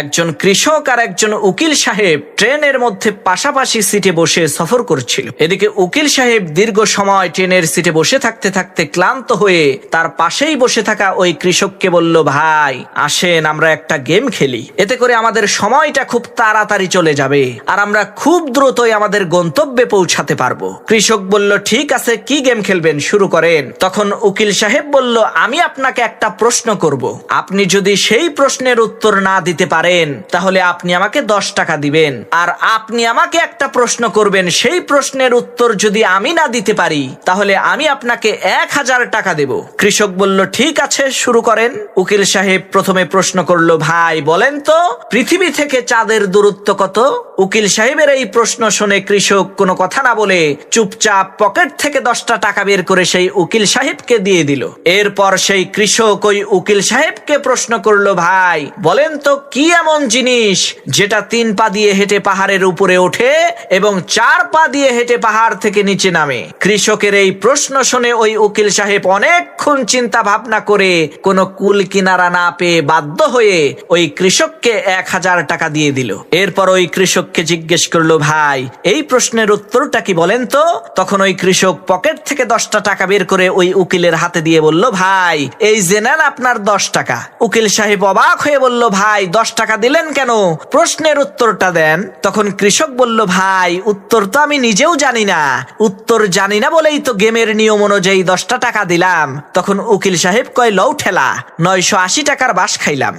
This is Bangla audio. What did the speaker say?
একজন কৃষক আর একজন উকিল সাহেব ট্রেনের মধ্যে পাশাপাশি সিটে বসে সফর করছিল। এদিকে উকিল সাহেব দীর্ঘ সময় ট্রেনের সিটে বসে থাকতে থাকতে ক্লান্ত হয়ে তার পাশেই বসে থাকা ওই কৃষককে বলল, ভাই আসেন আমরা একটা গেম খেলি, এতে করে আমাদের সময়টা খুব তাড়াতাড়ি চলে যাবে আর আমরা খুব দ্রুতই আমাদের গন্তব্যে পৌঁছাতে পারবো। কৃষক বলল, ঠিক আছে, কি গেম খেলবেন, শুরু করেন। তখন উকিল সাহেব বলল, আমি আপনাকে একটা প্রশ্ন করব, আপনি যদি সেই প্রশ্নের উত্তর না দিতে পারেন তাহলে আপনি আমাকে 10 টাকা দিবেন, আর আপনি আমাকে একটা প্রশ্ন করবেন, সেই প্রশ্নের উত্তর যদি আমি না দিতে পারি তাহলে আমি আপনাকে 1000 টাকা দেব। কৃষক বলল, ঠিক আছে, শুরু করেন। উকিল সাহেব প্রথমে প্রশ্ন করলো, ভাই বলেন তো পৃথিবী থেকে চাঁদের দূরত্ব কত? উকিল সাহেবের এই প্রশ্ন শুনে কৃষক কোনো কথা না বলে চুপচাপ পকেট থেকে 10টা টাকা বের করে সেই উকিল সাহেবকে দিয়ে দিল। এরপর সেই কৃষক ওই উকিল সাহেবকে প্রশ্ন করলো, ভাই বলেন তো কি এমন জিনিস যেটা 3 পা দিয়ে হেঁটে পাহাড়ের উপরে ওঠে এবং 4 পা দিয়ে হেঁটে পাহাড় থেকে নিচে নামে? কৃষকের এই প্রশ্ন শুনে ওই উকিল সাহেব অনেকক্ষণ চিন্তা ভাবনা করে কোনো কুল কিনারা না পেয়ে বাধ্য হয়ে ওই কৃষককে 1000 টাকা দিয়ে দিল। এরপর ওই কৃষককে জিজ্ঞেস করলো, ভাই এই প্রশ্নের উত্তরটা কি বলেন তো? তখন ওই কৃষক পকেট থেকে 10টা টাকা বের করে ওই উকিলের হাতে দিয়ে বলল, ভাই এই যে নেন আপনার 10 টাকা। উকিল সাহেব অবাক হয়ে বলল, ভাই 10 টাকা দিলেন কেন? প্রশ্নের উত্তরটা দেন। তখন কৃষক বলল, ভাই উত্তর তো আমি নিজেও জানি না, উত্তর জানি না বলেই তো গেমের নিয়ম অনুযায়ী 10টা টাকা দিলাম। তখন উকিল সাহেব কয়, লও ঠেলা, 980 টাকার বাস খাইলাম।